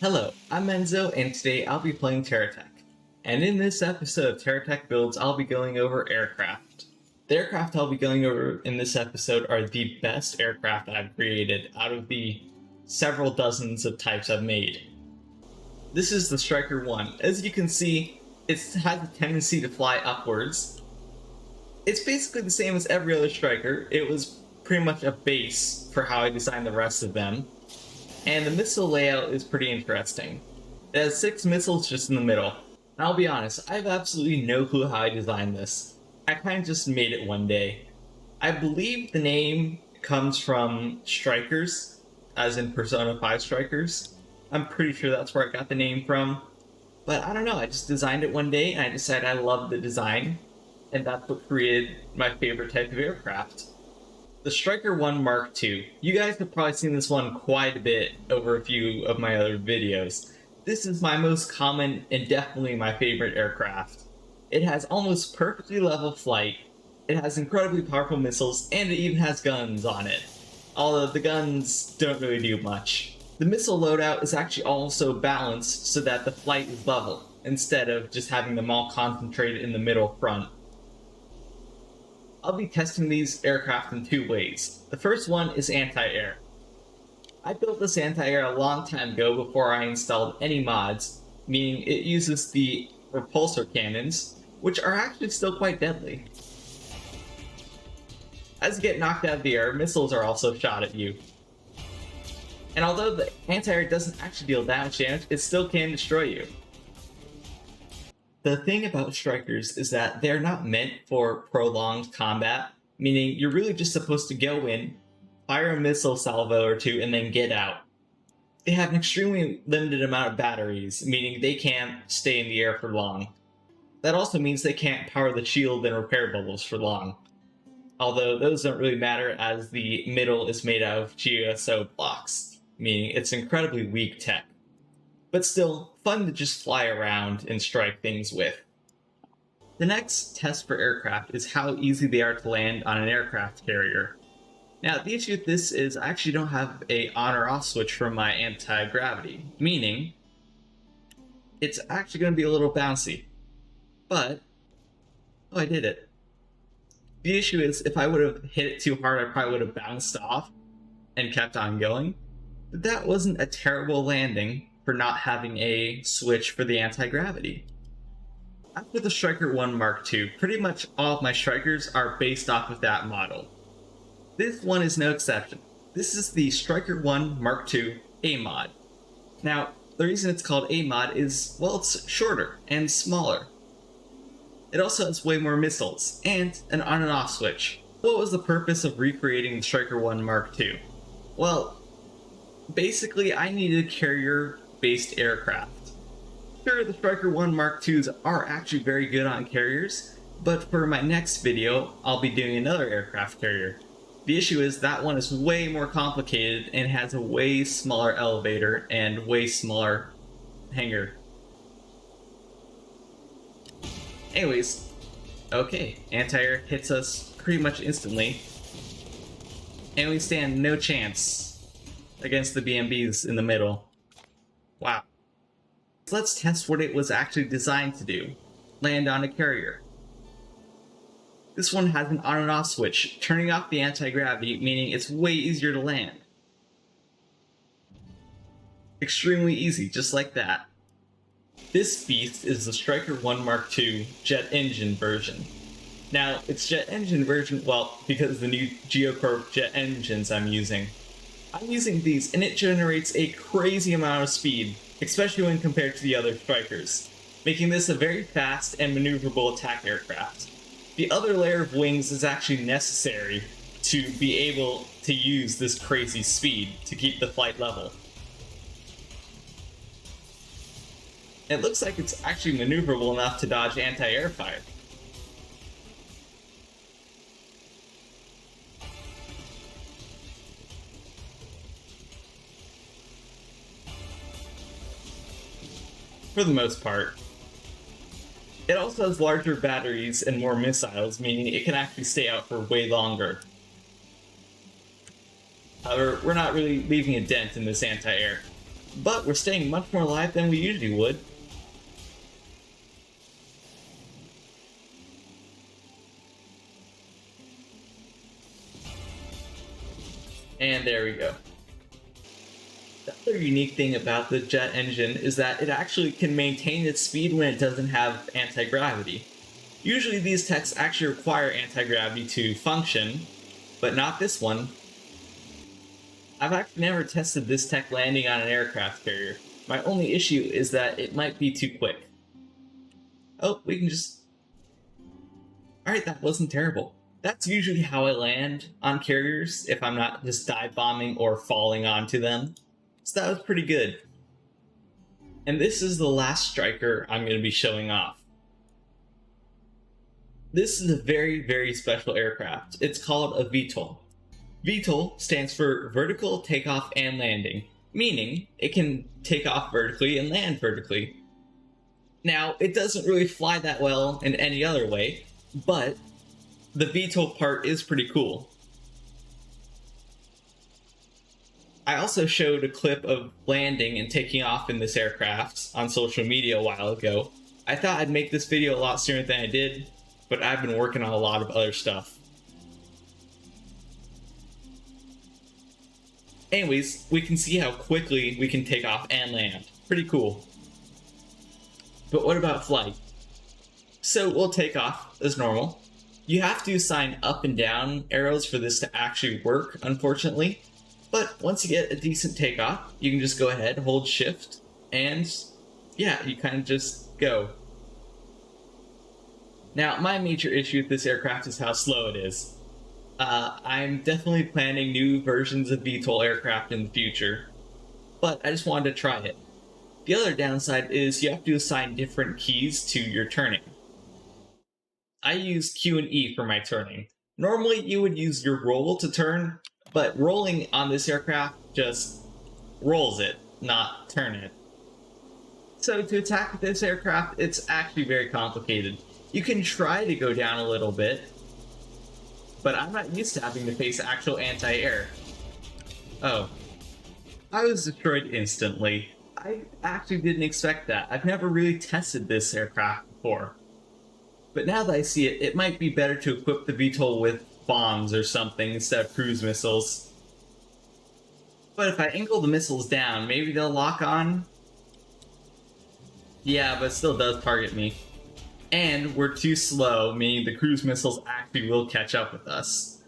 Hello, I'm Enzo, and today I'll be playing TerraTech. And in this episode of TerraTech Builds, I'll be going over aircraft. The aircraft I'll be going over in this episode are the best aircraft I've created out of the several dozens of types I've made. This is the Striker 1. As you can see, it has a tendency to fly upwards. It's basically the same as every other Striker. It was pretty much a base for how I designed the rest of them. And the missile layout is pretty interesting. It has 6 missiles just in the middle. And I'll be honest, I have absolutely no clue how I designed this. I kind of just made it one day. I believe the name comes from Strikers, as in Persona 5 Strikers. I'm pretty sure that's where I got the name from. But I don't know, I just designed it one day and I decided I loved the design. And that's what created my favorite type of aircraft. The Striker 1 Mark II. You guys have probably seen this one quite a bit over a few of my other videos. This is my most common and definitely my favorite aircraft. It has almost perfectly level flight, it has incredibly powerful missiles, and it even has guns on it. Although the guns don't really do much. The missile loadout is actually also balanced so that the flight is level, instead of just having them all concentrated in the middle front. I'll be testing these aircraft in 2 ways. The first one is anti-air. I built this anti-air a long time ago before I installed any mods, meaning it uses the repulsor cannons, which are actually still quite deadly. As you get knocked out of the air, missiles are also shot at you. And although the anti-air doesn't actually deal damage, it still can destroy you. The thing about Strikers is that they're not meant for prolonged combat, meaning you're really just supposed to go in, fire a missile salvo or 2, and then get out. They have an extremely limited amount of batteries, meaning they can't stay in the air for long. That also means they can't power the shield and repair bubbles for long. Although those don't really matter as the middle is made out of GSO blocks, meaning it's incredibly weak tech. But still, fun to just fly around and strike things with. The next test for aircraft is how easy they are to land on an aircraft carrier. Now, the issue with this is I actually don't have a on or off switch for my anti-gravity, meaning it's actually going to be a little bouncy. But, oh, I did it. The issue is if I would have hit it too hard, I probably would have bounced off and kept on going. But that wasn't a terrible landing for not having a switch for the anti-gravity. After the Striker 1 Mark II, pretty much all of my Strikers are based off of that model. This one is no exception. This is the Striker 1 Mark II A-Mod. Now, the reason it's called A-Mod is, well, it's shorter and smaller. It also has way more missiles, and an on and off switch. What was the purpose of recreating the Striker 1 Mark II? Well, basically I needed a carrier-based aircraft. Sure, the Striker 1 Mark IIs are actually very good on carriers, but for my next video, I'll be doing another aircraft carrier. The issue is that one is way more complicated and has a way smaller elevator and way smaller hangar. Anyways, okay, anti-air hits us pretty much instantly, and we stand no chance against the BMBs in the middle. Wow. Let's test what it was actually designed to do. Land on a carrier. This one has an on and off switch, turning off the anti-gravity, meaning it's way easier to land. Extremely easy, just like that. This beast is the Striker 1 Mark II jet engine version. Now, it's jet engine version, well, because of the new Geocorp jet engines I'm using. I'm using these and it generates a crazy amount of speed, especially when compared to the other Strikers, making this a very fast and maneuverable attack aircraft. The other layer of wings is actually necessary to be able to use this crazy speed to keep the flight level. It looks like it's actually maneuverable enough to dodge anti-air fire. For the most part. It also has larger batteries and more missiles, meaning it can actually stay out for way longer. However, we're not really leaving a dent in this anti-air. but we're staying much more alive than we usually would. And there we go. The other unique thing about the jet engine is that it actually can maintain its speed when it doesn't have anti-gravity. Usually these techs actually require anti-gravity to function, but not this one. I've actually never tested this tech landing on an aircraft carrier. My only issue is that it might be too quick. Oh, we can just... Alright, that wasn't terrible. That's usually how I land on carriers, if I'm not just dive bombing or falling onto them. So that was pretty good. And this is the last striker I'm going to be showing off. This is a very, very special aircraft. It's called a VTOL. VTOL stands for Vertical Takeoff and Landing, meaning it can take off vertically and land vertically. Now, it doesn't really fly that well in any other way, but the VTOL part is pretty cool. I also showed a clip of landing and taking off in this aircraft on social media a while ago. I thought I'd make this video a lot sooner than I did, but I've been working on a lot of other stuff. Anyways, we can see how quickly we can take off and land. Pretty cool. But what about flight? So we'll take off as normal. You have to assign up and down arrows for this to actually work, unfortunately. But once you get a decent takeoff, you can just go ahead, hold shift, and yeah, you kind of just go. Now, my major issue with this aircraft is how slow it is. I'm definitely planning new versions of VTOL aircraft in the future, but I just wanted to try it. The other downside is you have to assign different keys to your turning. I use Q and E for my turning. Normally you would use your roll to turn, but rolling on this aircraft just rolls it, not turn it. So to attack this aircraft, it's actually very complicated. You can try to go down a little bit, but I'm not used to having to face actual anti-air. Oh. I was destroyed instantly. I actually didn't expect that. I've never really tested this aircraft before. But now that I see it, it might be better to equip the VTOL with bombs or something instead of cruise missiles. But if I angle the missiles down, maybe they'll lock on? Yeah, but it still does target me. And we're too slow, meaning the cruise missiles actually will catch up with us.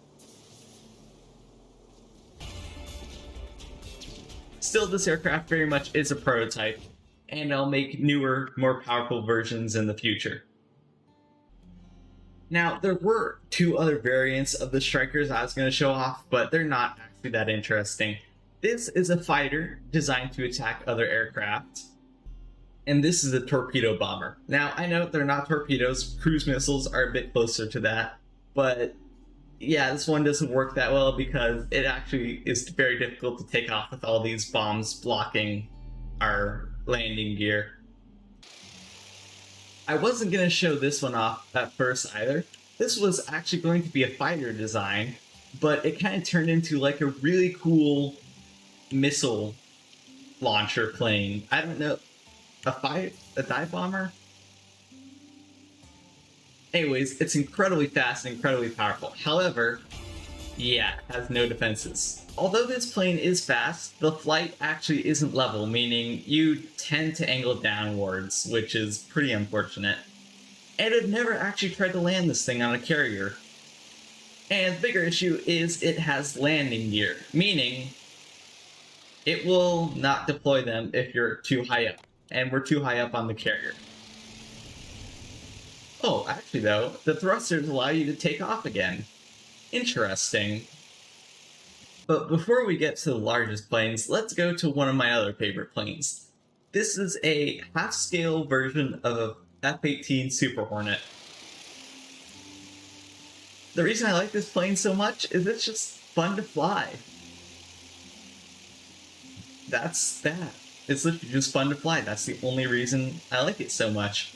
Still, this aircraft very much is a prototype, and I'll make newer, more powerful versions in the future. Now, there were two other variants of the Strikers I was going to show off, but they're not actually that interesting. This is a fighter designed to attack other aircraft, and this is a Torpedo Bomber. Now, I know they're not torpedoes, cruise missiles are a bit closer to that, but yeah, this one doesn't work that well because it actually is very difficult to take off with all these bombs blocking our landing gear. I wasn't going to show this one off at first either. This was actually going to be a fighter design, but it kind of turned into like a really cool missile launcher plane. I don't know, a dive bomber? Anyways, it's incredibly fast and incredibly powerful. However, yeah, it has no defenses. Although this plane is fast, the flight actually isn't level, meaning you tend to angle downwards, which is pretty unfortunate. And I've never actually tried to land this thing on a carrier. And the bigger issue is it has landing gear, meaning it will not deploy them if you're too high up, and we're too high up on the carrier. Oh, actually though, the thrusters allow you to take off again. Interesting. But before we get to the largest planes, let's go to one of my other favorite planes. This is a half-scale version of a F-18 Super Hornet. The reason I like this plane so much is it's just fun to fly. That's that. It's literally just fun to fly. That's the only reason I like it so much.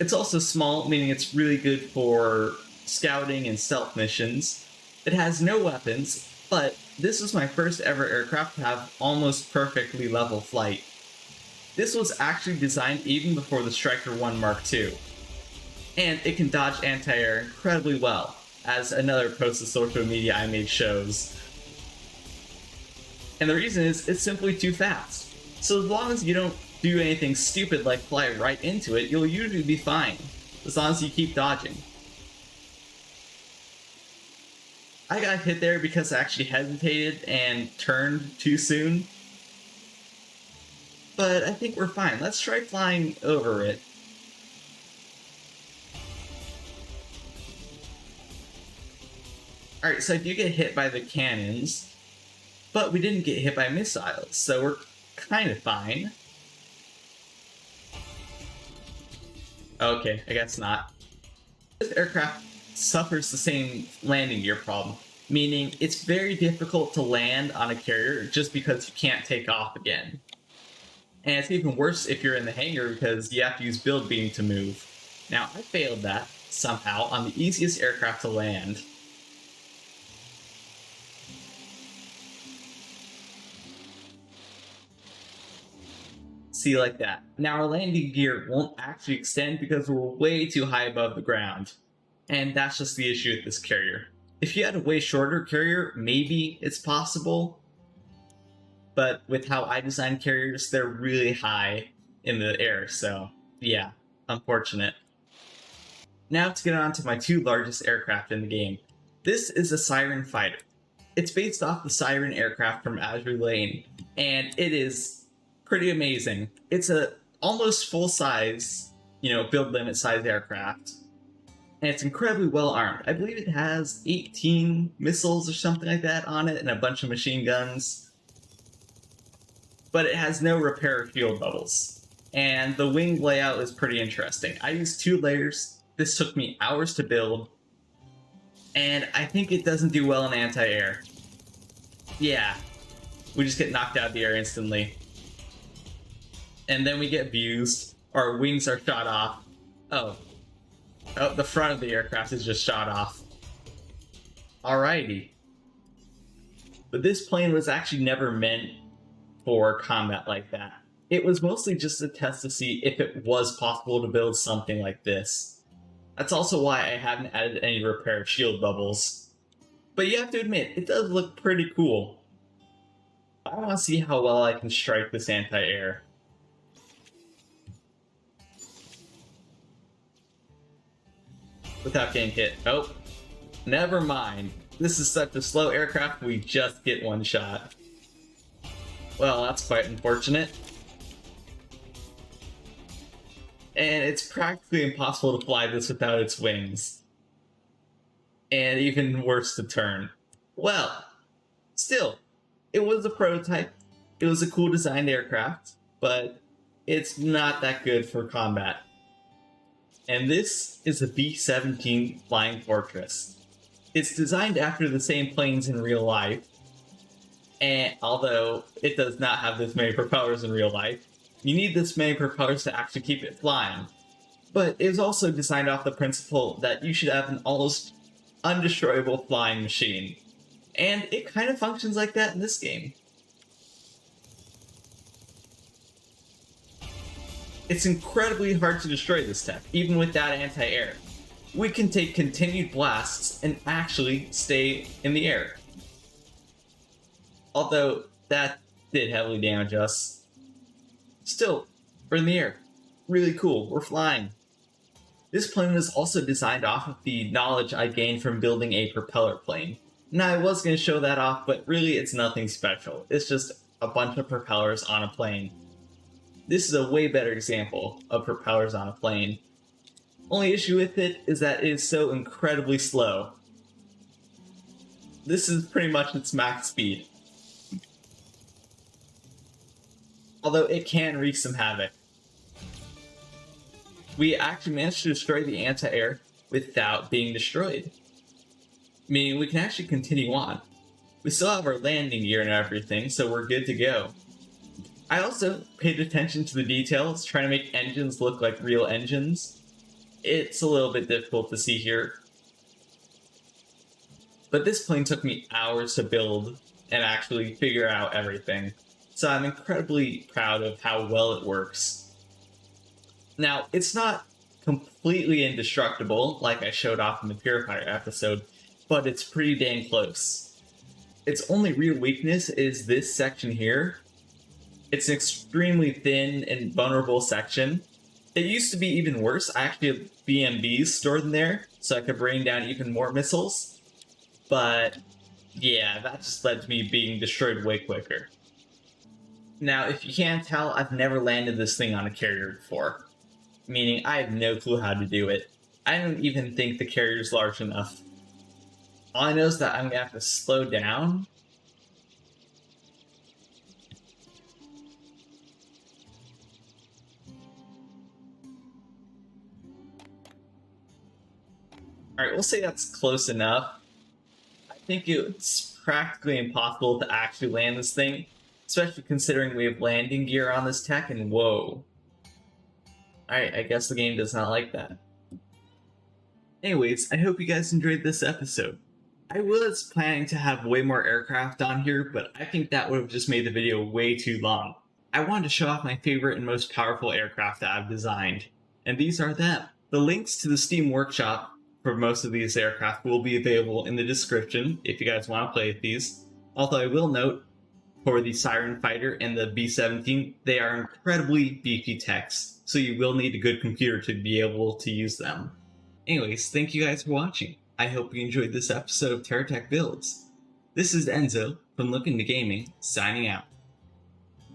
It's also small, meaning it's really good for scouting and stealth missions. It has no weapons, but This was my first ever aircraft to have almost perfectly level flight. This was actually designed even before the Striker 1 Mark II, and it can dodge anti-air incredibly well, as another post to social media I made shows. And the reason is, it's simply too fast. So as long as you don't do anything stupid like fly right into it, you'll usually be fine, as long as you keep dodging. I got hit there because I actually hesitated and turned too soon. But I think we're fine. Let's try flying over it. Alright, so I do get hit by the cannons, but we didn't get hit by missiles, so we're kind of fine. Okay, I guess not. This aircraft suffers the same landing gear problem, meaning it's very difficult to land on a carrier just because you can't take off again. And it's even worse if you're in the hangar because you have to use build beam to move. Now, I failed that, somehow, on the easiest aircraft to land. See, like that. Now, our landing gear won't actually extend because we're way too high above the ground. And that's just the issue with this carrier. If you had a way shorter carrier, maybe it's possible. But with how I design carriers, they're really high in the air, so yeah, unfortunate. Now to get on to my two largest aircraft in the game. This is a Siren Fighter. It's based off the Siren aircraft from Azure Lane, and it is pretty amazing. It's a almost full-size, build limit size aircraft. And it's incredibly well armed. I believe it has 18 missiles or something like that on it and a bunch of machine guns. But it has no repair shield bubbles. And the wing layout is pretty interesting. I used 2 layers. This took me hours to build. And I think it doesn't do well in anti-air. Yeah. We just get knocked out of the air instantly. And then we get views. Our wings are shot off. Oh, the front of the aircraft is just shot off. Alrighty. But this plane was actually never meant for combat like that. It was mostly just a test to see if it was possible to build something like this. That's also why I haven't added any repair shield bubbles. But you have to admit, it does look pretty cool. I want to see how well I can strike this anti-air. Without getting hit. Oh, never mind. This is such a slow aircraft, we just get one shot. Well, that's quite unfortunate. And it's practically impossible to fly this without its wings. And even worse to turn. Well, still, it was a prototype. It was a cool designed aircraft, but it's not that good for combat. And this is a B-17 Flying Fortress. It's designed after the same planes in real life, and although it does not have this many propellers in real life, you need this many propellers to actually keep it flying. But it was also designed off the principle that you should have an almost undestroyable flying machine. And it kind of functions like that in this game. It's incredibly hard to destroy this tech, even without anti-air. We can take continued blasts and actually stay in the air. Although, that did heavily damage us. Still, we're in the air. Really cool, we're flying. This plane was also designed off of the knowledge I gained from building a propeller plane. Now, I was going to show that off, but really it's nothing special. It's just a bunch of propellers on a plane. This is a way better example of propellers on a plane. Only issue with it is that it is so incredibly slow. This is pretty much its max speed. Although it can wreak some havoc. We actually managed to destroy the anti-air without being destroyed. Meaning we can actually continue on. We still have our landing gear and everything, so we're good to go. I also paid attention to the details, trying to make engines look like real engines. It's a little bit difficult to see here. But this plane took me hours to build, and actually figure out everything. So I'm incredibly proud of how well it works. Now, it's not completely indestructible, like I showed off in the Purifier episode, but it's pretty dang close. Its only real weakness is this section here. It's an extremely thin and vulnerable section. It used to be even worse. I actually have BMBs stored in there, so I could bring down even more missiles. But yeah, that just led to me being destroyed way quicker. Now, if you can't tell, I've never landed this thing on a carrier before. Meaning, I have no clue how to do it. I don't even think the carrier's large enough. All I know is that I'm gonna have to slow down. Alright, we'll say that's close enough. I think it's practically impossible to actually land this thing, especially considering we have landing gear on this tech, and whoa. Alright, I guess the game does not like that. Anyways, I hope you guys enjoyed this episode. I was planning to have way more aircraft on here, but I think that would have just made the video way too long. I wanted to show off my favorite and most powerful aircraft that I've designed, and these are them. The links to the Steam Workshop for most of these aircraft will be available in the description if you guys want to play with these. Although I will note, for the Siren Fighter and the B-17, they are incredibly beefy techs, so you will need a good computer to be able to use them. Anyways, thank you guys for watching. I hope you enjoyed this episode of TerraTech Builds. This is Enzo from LookIntoGaming, signing out.